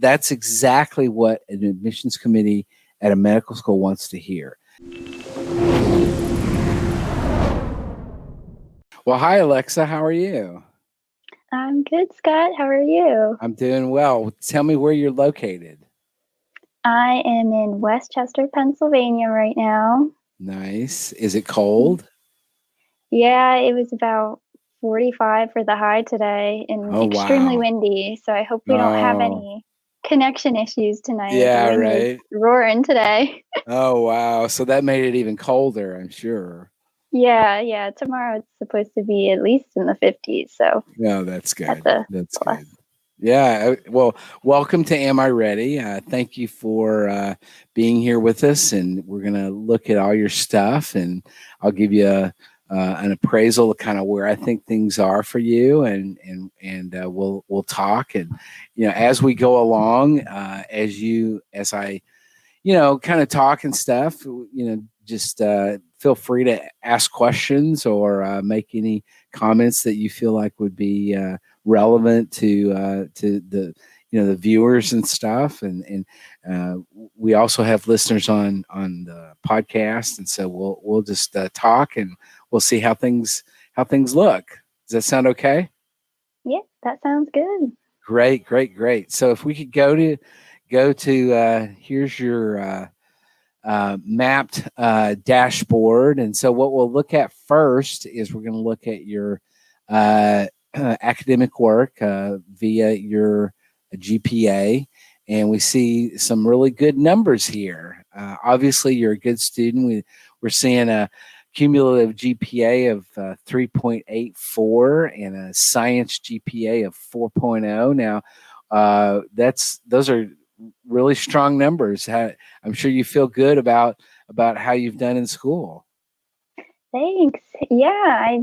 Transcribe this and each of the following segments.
that's exactly what an admissions committee at a medical school wants to hear. Well, hi, Alexa. How are you? I'm good, Scott. How are you? I'm doing well. Tell me where you're located. I am in Westchester, Pennsylvania right now. Nice. Is it cold? Yeah, it was about 45 for the high today and Oh, extremely wow. windy. So I hope we don't have any connection issues tonight. Yeah, The wind right. is roaring today. Oh, wow. So that made it even colder, I'm sure. Yeah. Tomorrow it's supposed to be at least in the 50s. So No, that's good. That's plus. good. Yeah. Well, welcome to Am I Ready? Thank you for being here with us. And we're going to look at all your stuff, and I'll give you an appraisal of kind of where I think things are for you. And we'll talk. And, as we go along, as I kind of talk and stuff, just feel free to ask questions or make any comments that you feel like would be relevant to the the viewers and stuff. And we also have listeners on the podcast, and so we'll just talk, and we'll see how things look. Does that sound okay? Yeah, that sounds good. Great. So if we could go to here's your mapped dashboard. And so what we'll look at first is we're going to look at your academic work via your GPA. And we see some really good numbers here. Obviously, you're a good student. We're seeing a cumulative GPA of 3.84 and a science GPA of 4.0. Now, those are really strong numbers. I'm sure you feel good about how you've done in school. Thanks. Yeah,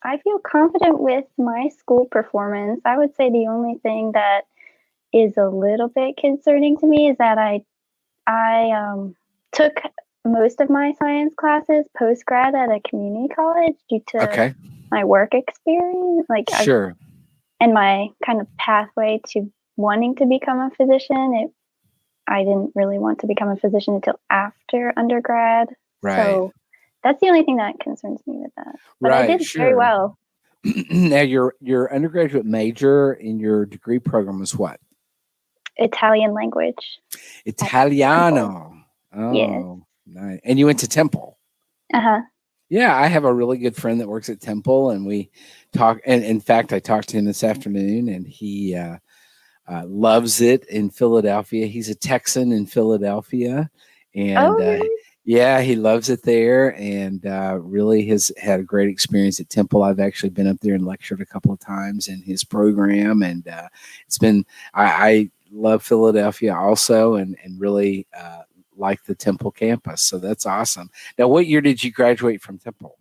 I feel confident with my school performance. I would say the only thing that is a little bit concerning to me is that I took most of my science classes post-grad at a community college due to my work experience, Sure. And my kind of pathway to wanting to become a physician. I didn't really want to become a physician until after undergrad. Right. So that's the only thing that concerns me with that. But right, I did very well. Now, your undergraduate major in your degree program was what? Italian language. Italiano. Oh, yes. Nice. And you went to Temple. Uh-huh. Yeah, I have a really good friend that works at Temple, and we talk. And in fact, I talked to him this afternoon, and he loves it in Philadelphia. He's a Texan in Philadelphia, and really? yeah, he loves it there, and really has had a great experience at Temple. I've actually been up there and lectured a couple of times in his program, and it's been. I love Philadelphia also, and really like the Temple campus. So that's awesome. Now, what year did you graduate from Temple?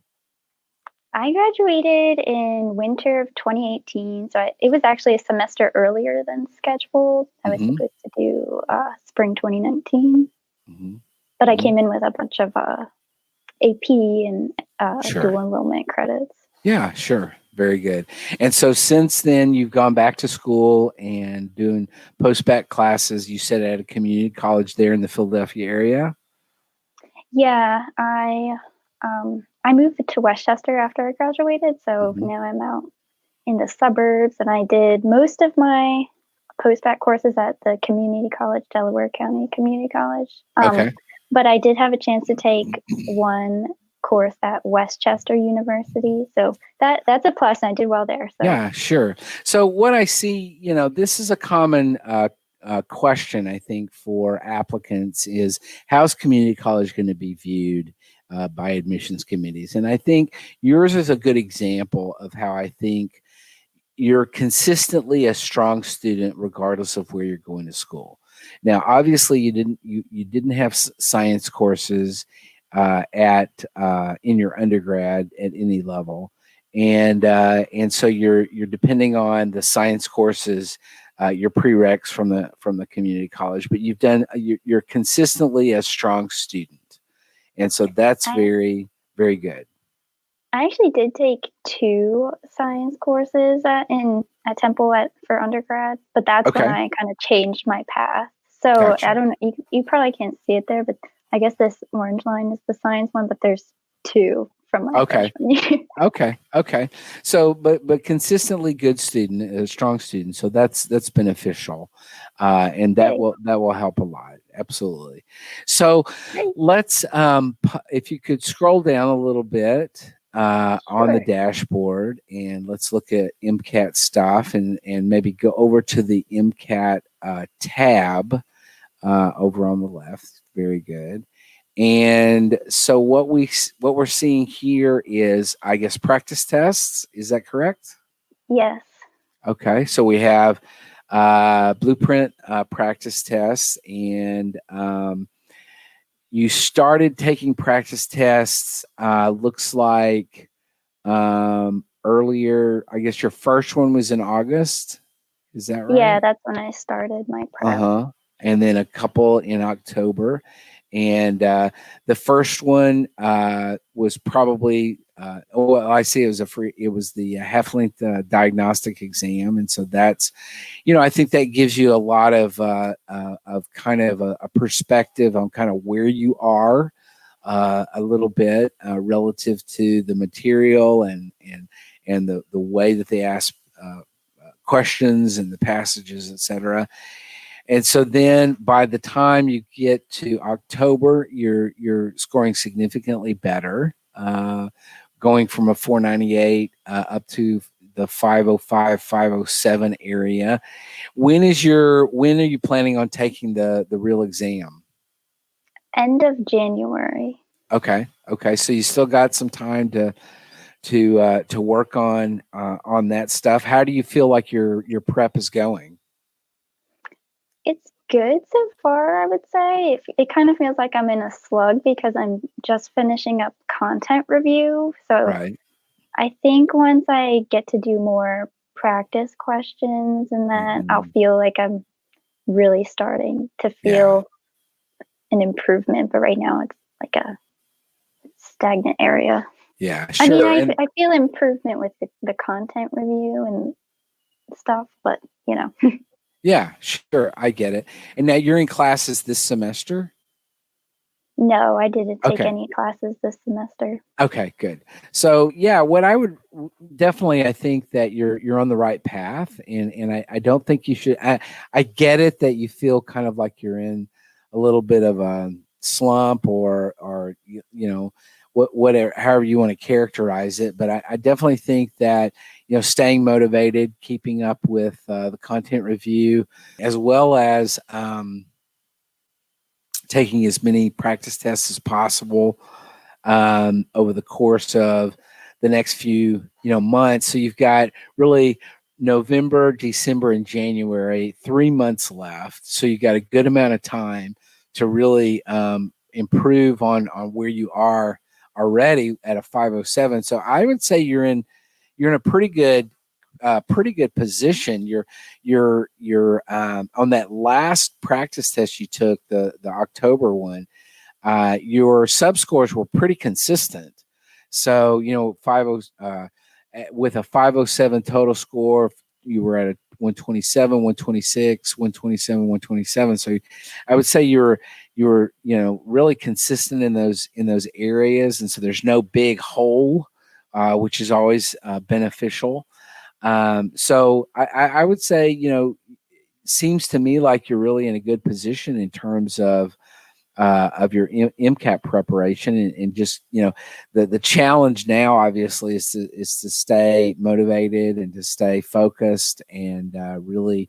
I graduated in winter of 2018, so it was actually a semester earlier than scheduled. I was supposed to do spring 2019, but I came in with a bunch of AP and dual enrollment credits. Yeah, sure. Very good. And so since then, you've gone back to school and doing post-bac classes, you said at a community college there in the Philadelphia area? Yeah, I moved to Westchester after I graduated, so now I'm out in the suburbs, and I did most of my post-bac courses at the community college, Delaware County Community College. But I did have a chance to take one course at Westchester University, so that's a plus, and I did well there. So. Yeah, sure. So what I see, this is a common question, I think, for applicants is how's community college going to be viewed by admissions committees? And I think yours is a good example of how I think you're consistently a strong student regardless of where you're going to school. Now, obviously, you didn't have science courses in your undergrad at any level, and so you're depending on the science courses, your prereqs from the community college. But you're consistently a strong student, and so that's very, very good. I actually did take 2 science courses at Temple for undergrad, but that's when Okay. I kind of changed my path. So Gotcha. I don't know, you probably can't see it there, but I guess this orange line is the science one, but there's 2 from my freshman year. Okay. So, but consistently good student, a strong student. So that's beneficial, and that Yay. will help a lot. Absolutely. So, Great. let's if you could scroll down a little bit on the Sure. dashboard, and let's look at MCAT stuff, and maybe go over to the MCAT tab over on the left. Very good. And so what we're seeing here is, I guess, practice tests. Is that correct? Yes. Okay, so we have blueprint practice tests, and you started taking practice tests. Looks like earlier. I guess your first one was in August. Is that right? Yeah, that's when I started my prep. And then a couple in October. And the first one was probably, well, I see it was the half-length diagnostic exam. And so that's, I think that gives you a lot of kind of a perspective on kind of where you are a little bit relative to the material and the way that they ask questions and the passages, et cetera. And so then by the time you get to October, you're scoring significantly better, going from a 498 up to the 505, 507 area. When are you planning on taking the real exam? End of January. Okay. So you still got some time to work on that stuff. How do you feel like your prep is going? It's good so far, I would say. It kind of feels like I'm in a slug because I'm just finishing up content review. So Right. I think once I get to do more practice questions and that, I'll feel like I'm really starting to feel an improvement. But right now it's like a stagnant area. Yeah, I mean, sure. I feel improvement with the content review and stuff, but Yeah, sure. I get it. And now you're in classes this semester? No, I didn't take Okay. any classes this semester. Okay, good. So yeah, what I would definitely, I think that you're on the right path, and I don't think you should. I get it that you feel kind of like you're in a little bit of a slump, or whatever, however you want to characterize it. But I definitely think that staying motivated, keeping up with the content review, as well as taking as many practice tests as possible over the course of the next few months. So you've got really November, December, and January, 3 months left. So you've got a good amount of time to really improve on where you are already at a 507. So I would say you're in a pretty good position. You're on that last practice test you took, the October one. Your sub scores were pretty consistent. So, with a 507 total score, you were at a 127, 126, 127, 127. So I would say you're really consistent in those areas. And so there's no big hole, which is always beneficial. So I would say, seems to me like you're really in a good position in terms of your MCAT preparation, and just the challenge now obviously is to stay motivated and to stay focused, and really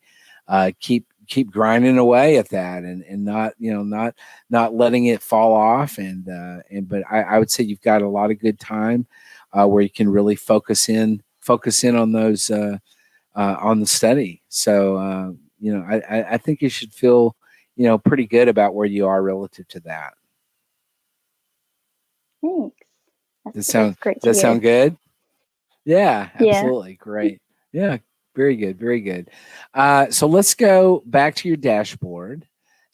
keep grinding away at that, and not letting it fall off, but I would say you've got a lot of good time where you can really focus in on those on the study. So I think you should feel pretty good about where you are relative to that. Thanks. Does That's great to that hear. sound good? Yeah, Yeah. absolutely. Great. Yeah, very good. Very good. So let's go back to your dashboard.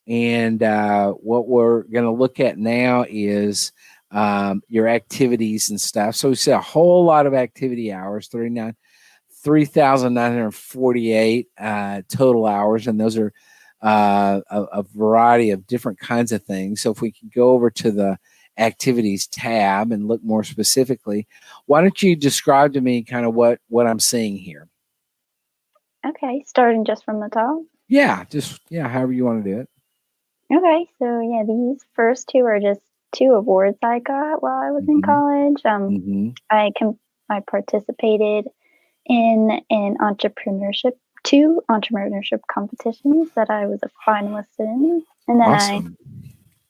And what we're going to look at now is your activities and stuff. So we said a whole lot of activity hours, 3,948 total hours, and those are a variety of different kinds of things. So if we could go over to the activities tab and look more specifically, why don't you describe to me kind of what I'm seeing here? Okay, starting just from the top. Yeah, however you want to do it. Okay, so yeah, these first two are just two awards I got while I was in college. I participated in two entrepreneurship competitions that I was a finalist in, and then Awesome. I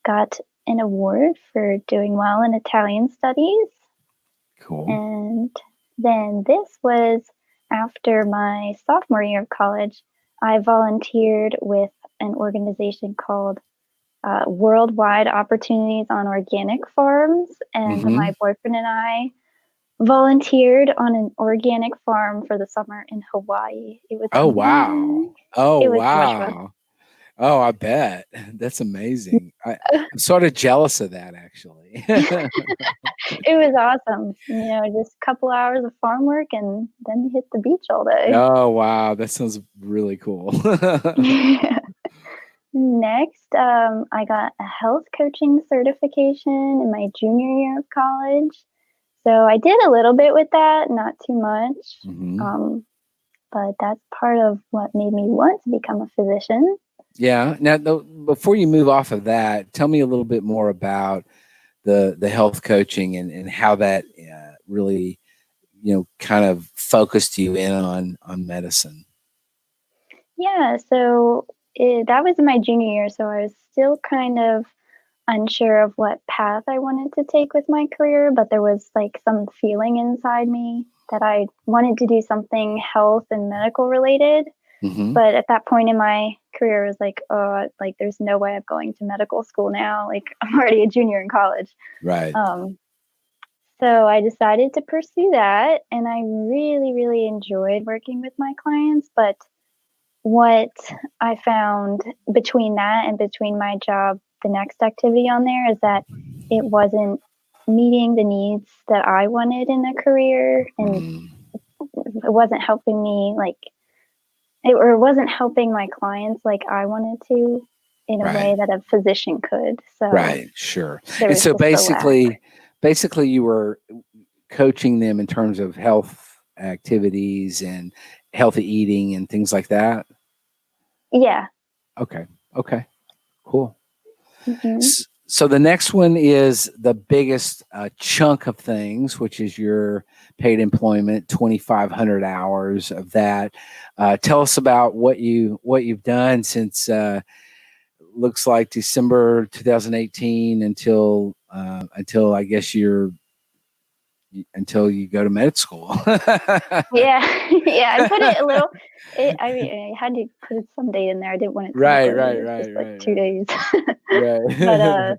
got an award for doing well in Italian studies. Cool. And then this was after my sophomore year of college. I volunteered with an organization called Worldwide Opportunities on Organic Farms, and my boyfriend and I volunteered on an organic farm for the summer in Hawaii. It was amazing. It was so much fun. Oh, I bet. That's amazing. I'm sort of jealous of that, actually. It was awesome. Just a couple hours of farm work and then you hit the beach all day. Oh, wow. That sounds really cool. Next, I got a health coaching certification in my junior year of college. So I did a little bit with that, not too much. But that's part of what made me want to become a physician. Yeah. Now, before you move off of that, tell me a little bit more about the health coaching and how that really, kind of focused you in on medicine. Yeah. So that was in my junior year. So I was still kind of unsure of what path I wanted to take with my career, but there was like some feeling inside me that I wanted to do something health and medical related. But at that point in my career, it was like, oh, like there's no way I'm going to medical school now. Like I'm already a junior in college. Right. So I decided to pursue that, and I really, really enjoyed working with my clients. But what I found between that and between my job, the next activity on there, is that it wasn't meeting the needs that I wanted in a career, and it wasn't helping me it wasn't helping my clients like I wanted to in a way that a physician could. So right, sure. And so basically you were coaching them in terms of health activities and healthy eating and things like that? Yeah. Okay, cool. So the next one is the biggest chunk of things, which is your paid employment, 2,500 hours of that. Tell us about what you've done since looks like December 2018 until I guess until you go to med school. Yeah, I put it a little. I had to put some date in there. I didn't want it to Right, look like it was just like 2 days. Right.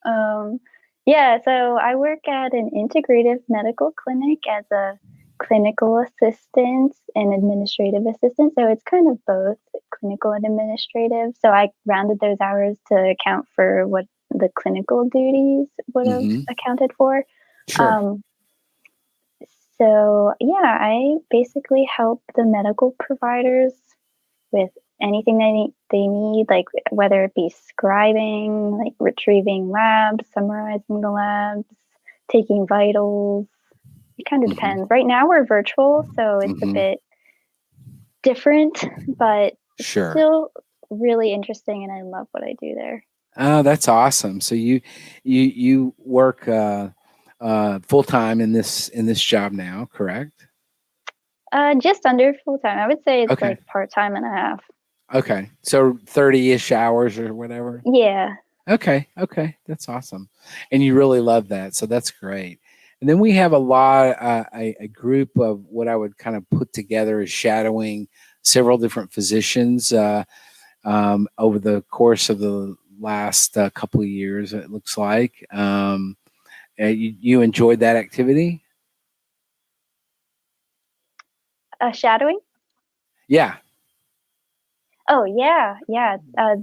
But yeah. So I work at an integrative medical clinic as a clinical assistant and administrative assistant. So it's kind of both clinical and administrative. So I rounded those hours to account for what the clinical duties would have accounted for. Sure. So yeah, I basically help the medical providers with anything they need, like whether it be scribing, like retrieving labs, summarizing the labs, taking vitals. It kind of depends. Right now we're virtual, so it's a bit different, but still really interesting, and I love what I do there. Oh, that's awesome. So you work full time in this job now, correct? Just under full time. I would say it's like part time and a half. Okay, so 30-ish hours or whatever. Yeah. Okay, that's awesome, and you really love that, so that's great. And then we have a group of what I would kind of put together as shadowing several different physicians over the course of the last couple of years. It looks like you enjoyed that activity. Shadowing? Yeah. Oh, yeah.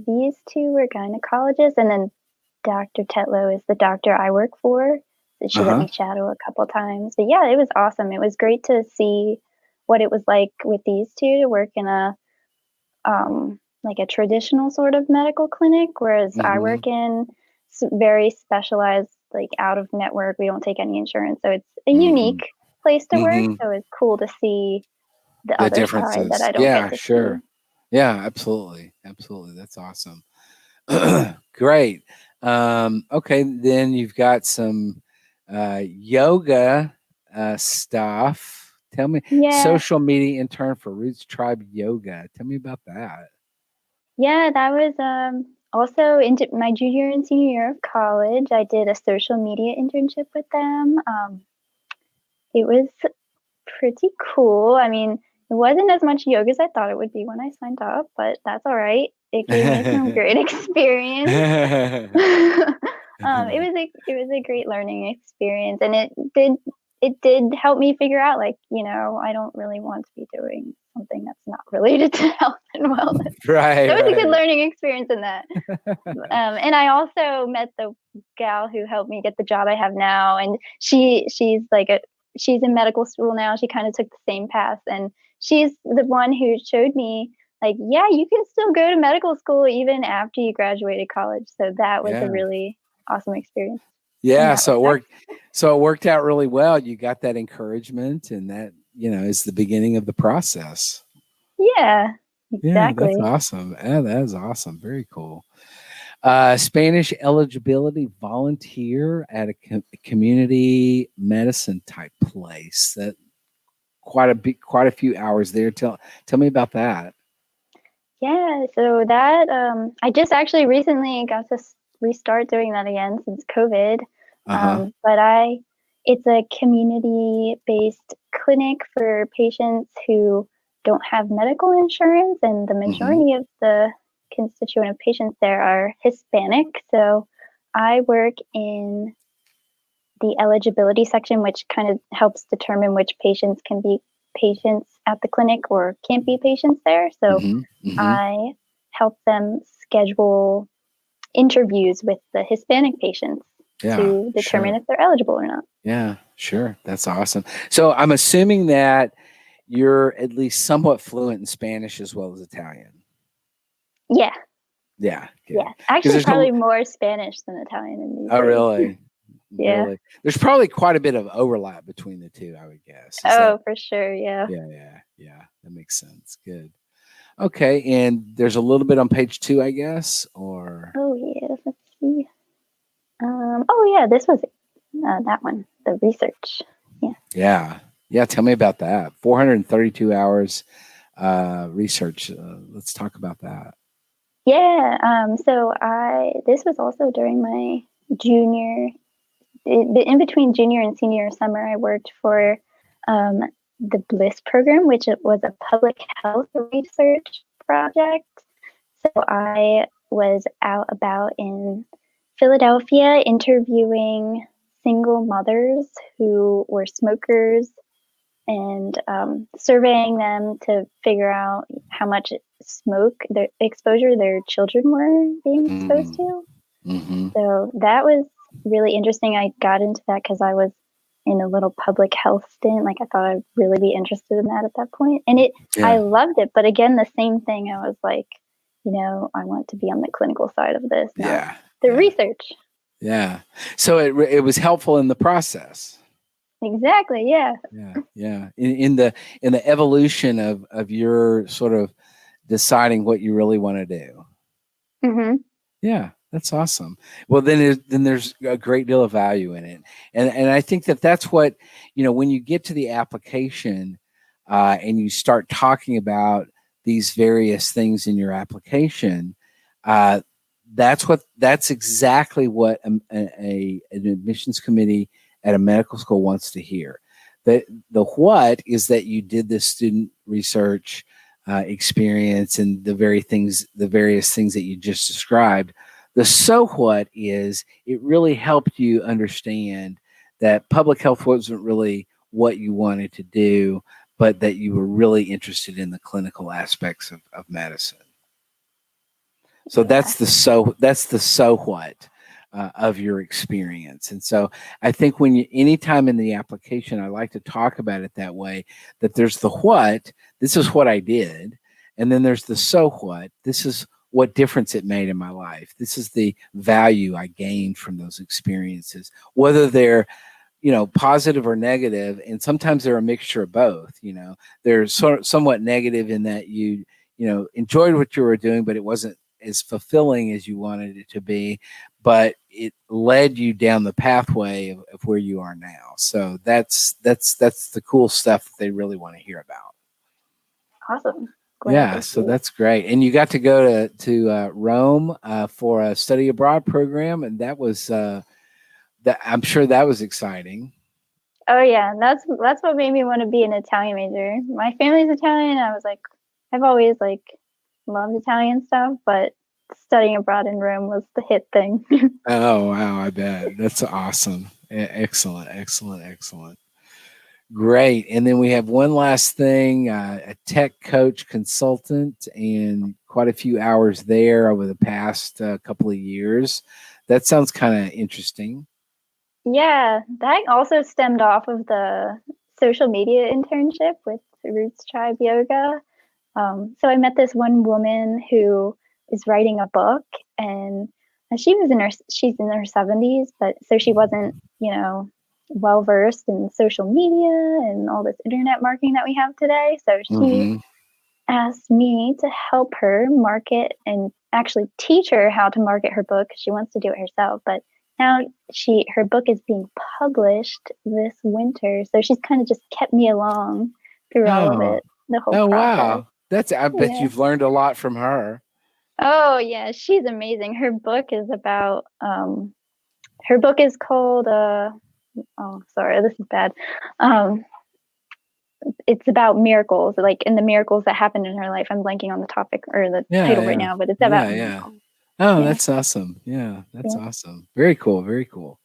These two were gynecologists, and then Dr. Tetlow is the doctor I work for. So she let me shadow a couple times. But yeah, it was awesome. It was great to see what it was like with these two to work in a like a traditional sort of medical clinic, whereas I work in very specialized, like out of network. We don't take any insurance, so it's a unique place to work. So it's cool to see the other side that I don't get to see. Yeah, absolutely. That's awesome. Great. Okay, then you've got some yoga stuff. Tell me, social media intern for Roots Tribe Yoga. Tell me about that. Yeah, that was also into my junior and senior year of college. I did a social media internship with them. It was pretty cool. I mean, it wasn't as much yoga as I thought it would be when I signed up, but that's all right. It gave me some great experience. It was a great learning experience, and it did help me figure out, like, I don't really want to be doing something that's not related to health and wellness. Right. So it was a good learning experience in that. And I also met the gal who helped me get the job I have now, and she's in medical school now. She kind of took the same path, and she's the one who showed me, like, yeah, you can still go to medical school even after you graduated college. So that was a really awesome experience. Yeah, so it worked out really well. You got that encouragement, and that, is the beginning of the process. Yeah, exactly. Yeah, that's awesome. Yeah, that is awesome. Very cool. Spanish eligibility volunteer at a community medicine type place. That quite a few hours there. Tell me about that. Yeah, so that I just actually recently got to restart doing that again since COVID. But it's a community-based clinic for patients who don't have medical insurance, and the majority of the constituent of patients there are Hispanic. So I work in the eligibility section, which kind of helps determine which patients can be patients at the clinic or can't be patients there. So I help them schedule interviews with the Hispanic patients to determine if they're eligible or not. Yeah, sure. That's awesome. So I'm assuming that you're at least somewhat fluent in Spanish as well as Italian. Yeah. Yeah. Good. Yeah. Actually, probably more Spanish than Italian in these days. Really? Yeah. Really? There's probably quite a bit of overlap between the two, I would guess. For sure. Yeah. Yeah. That makes sense. Good. Okay. And there's a little bit on page 2, I guess, or. Oh, yeah. Let's see. This was that one, the research. Yeah. Yeah. Tell me about that. 432 hours research. Let's talk about that. Yeah. So this was also during my in between junior and senior summer, I worked for the BLISS program, which was a public health research project. So I was out about in Philadelphia interviewing single mothers who were smokers and surveying them to figure out how much their exposure their children were being exposed to. So that was really interesting. I got into that because I was in a little public health stint. Like, I thought I'd really be interested in that point. And I loved it. But again, the same thing. I was like, I want to be on the clinical side of this, not the research. Yeah. So it was helpful in the process. Exactly. Yeah. Yeah. In the evolution of your sort of deciding what you really want to do. Yeah, that's awesome. Well, then there's a great deal of value in it, and I think that's what, when you get to the application, and you start talking about these various things in your application, that's exactly what an admissions committee at a medical school wants to hear. The what is that you did this student research experience and the various things that you just described. The so what is it really helped you understand that public health wasn't really what you wanted to do, but that you were really interested in the clinical aspects of medicine. So that's the so what. of your experience. And so I think anytime in the application, I like to talk about it that way, that there's the what, this is what I did. And then there's the so what, this is what difference it made in my life. This is the value I gained from those experiences, whether they're positive or negative. And sometimes they're a mixture of both. They're somewhat negative in that you enjoyed what you were doing, but it wasn't as fulfilling as you wanted it to be, but it led you down the pathway of where you are now. So that's the cool stuff that they really want to hear about. Awesome. Yeah, so that's great. And you got to go to Rome for a study abroad program, and that was I'm sure that was exciting. Oh yeah, that's what made me want to be an Italian major. My family's Italian. I was like, I've always loved Italian stuff, but studying abroad in Rome was the hit thing. Oh wow, I bet. That's awesome. Excellent. Great. And then we have one last thing, a tech coach consultant, and quite a few hours there over the past couple of years. That sounds kind of interesting. Yeah, that also stemmed off of the social media internship with Roots Tribe Yoga. So I met this one woman who is writing a book, and she's in her 70s, but so she wasn't, well versed in social media and all this internet marketing that we have today. So she asked me to help her market and actually teach her how to market her book. She wants to do it herself, but now her book is being published this winter. So she's kind of just kept me along through all of it, the whole process. Wow. I bet you've learned a lot from her. Oh yeah, she's amazing. Her book is about called oh sorry, this is bad. It's about miracles, and the miracles that happened in her life. I'm blanking on the topic or the title right now, but it's about miracles. Oh, that's awesome. Yeah, that's awesome. Very cool.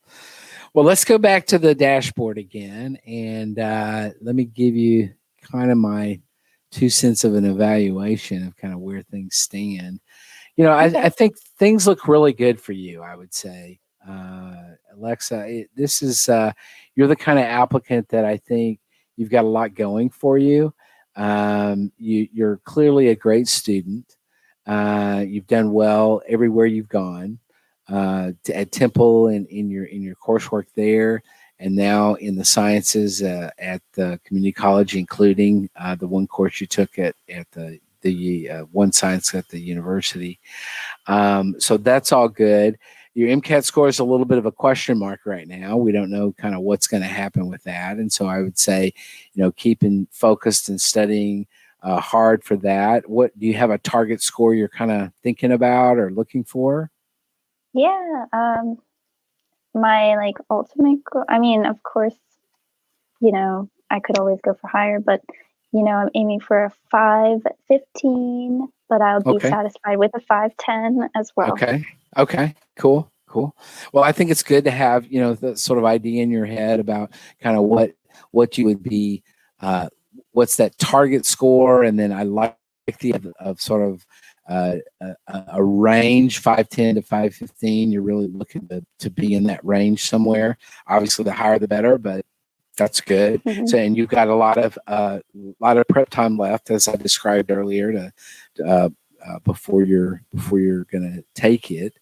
Well, let's go back to the dashboard again, and let me give you kind of my 2 cents of an evaluation of kind of where things stand. I think things look really good for you, I would say. Alexa, this is you're the kind of applicant that I think you've got a lot going for you. You're clearly a great student. You've done well everywhere you've gone. At Temple in your coursework there, and now in the sciences at the community college, including the one course you took at the one science at the university. So that's all good. Your MCAT score is a little bit of a question mark right now. We don't know kind of what's going to happen with that. And so I would say, keeping focused and studying hard for that. What do you have a target score you're kind of thinking about or looking for? Yeah. My ultimate goal, I mean, of course, I could always go for higher, but I'm aiming for a 5.15, but I'll be satisfied with a 5.10 as well. Okay. Cool. Well, I think it's good to have, the sort of idea in your head about kind of what you would be, what's that target score. And then I like the of sort of a range, 5.10 to 5.15. You're really looking to be in that range somewhere. Obviously, the higher the better, but that's good. So, and you've got a lot of prep time left, as I described earlier, to before you're going to take it.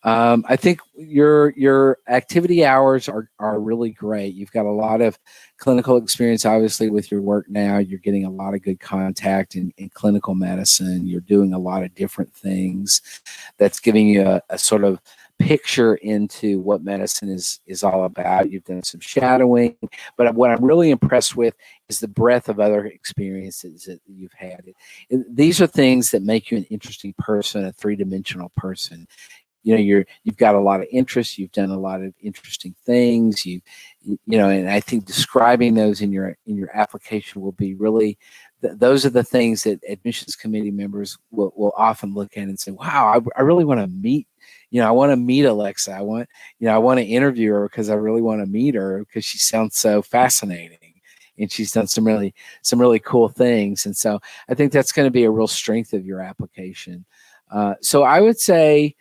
I think your activity hours are really great. You've got a lot of clinical experience, obviously, with your work now. You're getting a lot of good contact in clinical medicine. You're doing a lot of different things. That's giving you a sort of picture into what medicine is all about. You've done some shadowing, but what I'm really impressed with is the breadth of other experiences that you've had. These are things that make you an interesting person, a three-dimensional person. You've got a lot of interests. You've done a lot of interesting things. And I think describing those in your application will be really. Those are the things that admissions committee members will often look at and say, "Wow, I really want to meet." I want to meet Alexa. I want to interview her because I really want to meet her because she sounds so fascinating and she's done some really cool things. And so I think that's going to be a real strength of your application. So I would say,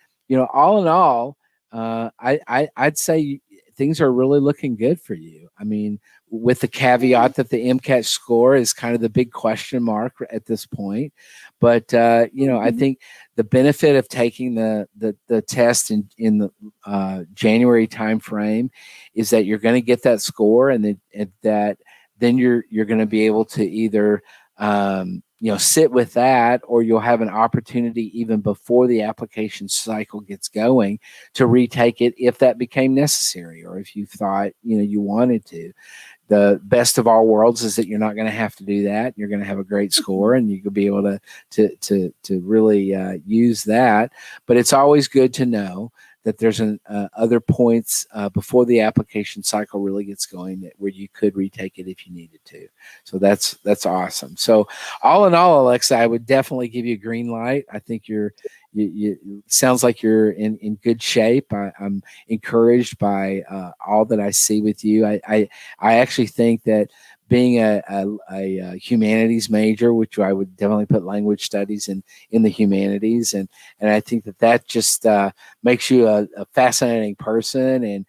all in all, I'd say things are really looking good for you. I mean, with the caveat that the MCAT score is kind of the big question mark at this point, but I think the benefit of taking the test in the January timeframe is that you're going to get that score, and that then you're going to be able to either sit with that, or you'll have an opportunity even before the application cycle gets going to retake it if that became necessary, or if you thought, you wanted to. The best of all worlds is that you're not going to have to do that. You're going to have a great score, and you could be able to really use that. But it's always good to know that there's other points before the application cycle really gets going where you could retake it if you needed to. So that's awesome. So all in all, Alexa, I would definitely give you a green light. I think you sounds like you're in good shape. I'm encouraged by all that I see with you. I actually think that being a humanities major, which I would definitely put language studies in the humanities, and I think that just makes you a fascinating person, and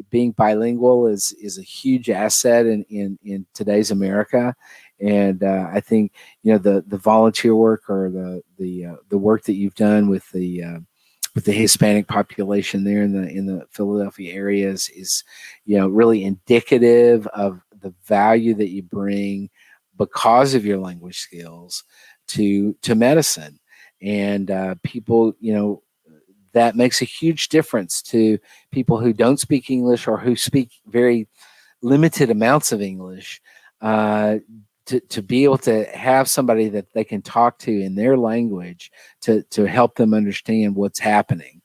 being bilingual is a huge asset in today's America. And I think the volunteer work, or the work that you've done with the Hispanic population there in the Philadelphia areas is really indicative of the value that you bring because of your language skills to medicine. And people, that makes a huge difference to people who don't speak English, or who speak very limited amounts of English. To be able to have somebody that they can talk to in their language to help them understand what's happening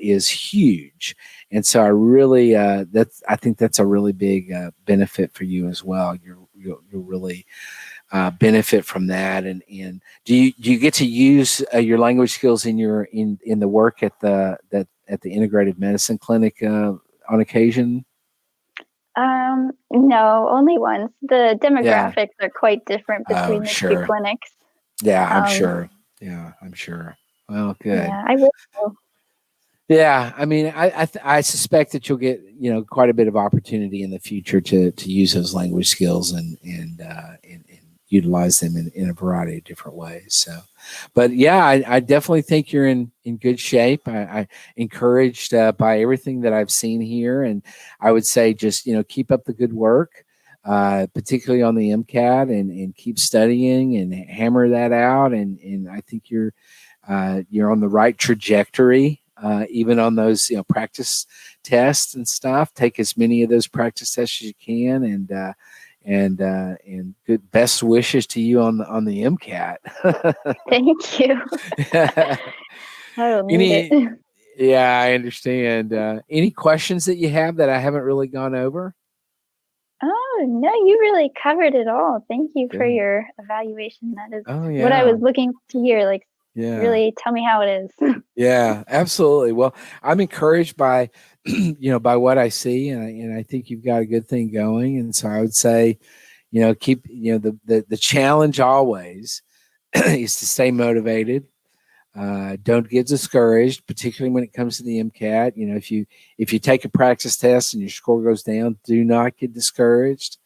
is huge. And so I really I think that's a really big benefit for you as well. You'll really benefit from that. And do you get to use your language skills in the work at the integrated medicine clinic on occasion? No, only once. The demographics are quite different between the two clinics. Yeah, I'm sure. Yeah, I'm sure. Well, good. Yeah, I will. Yeah, I mean, I suspect that you'll get quite a bit of opportunity in the future to use those language skills and utilize them in a variety of different ways. So, but yeah, I definitely think you're in good shape. I encouraged by everything that I've seen here, and I would say just keep up the good work, particularly on the MCAT, and keep studying and hammer that out. And I think you're on the right trajectory. Even on those practice tests and stuff, take as many of those practice tests as you can, and good best wishes to you on the MCAT. Thank you. I will need it. Yeah, I understand. Any questions that you have that I haven't really gone over? Oh, no, you really covered it all. Thank you for your evaluation. That is what I was looking to hear. Really tell me how it is. Yeah, absolutely. Well, I'm encouraged by, by what I see, and I think you've got a good thing going. And so I would say, keep, the challenge always is to stay motivated. Don't get discouraged, particularly when it comes to the MCAT. If you take a practice test and your score goes down, do not get discouraged.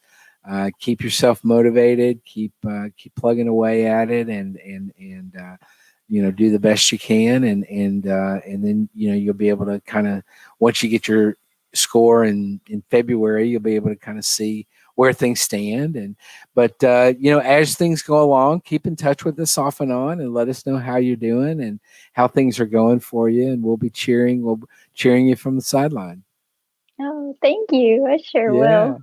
Keep yourself motivated. Keep plugging away at it, and do the best you can, and then you'll be able to kind of, once you get your score in February, you'll be able to kind of see where things stand. But as things go along, keep in touch with us off and on, and let us know how you're doing and how things are going for you, and we'll be cheering you from the sideline. Oh, thank you. I sure will.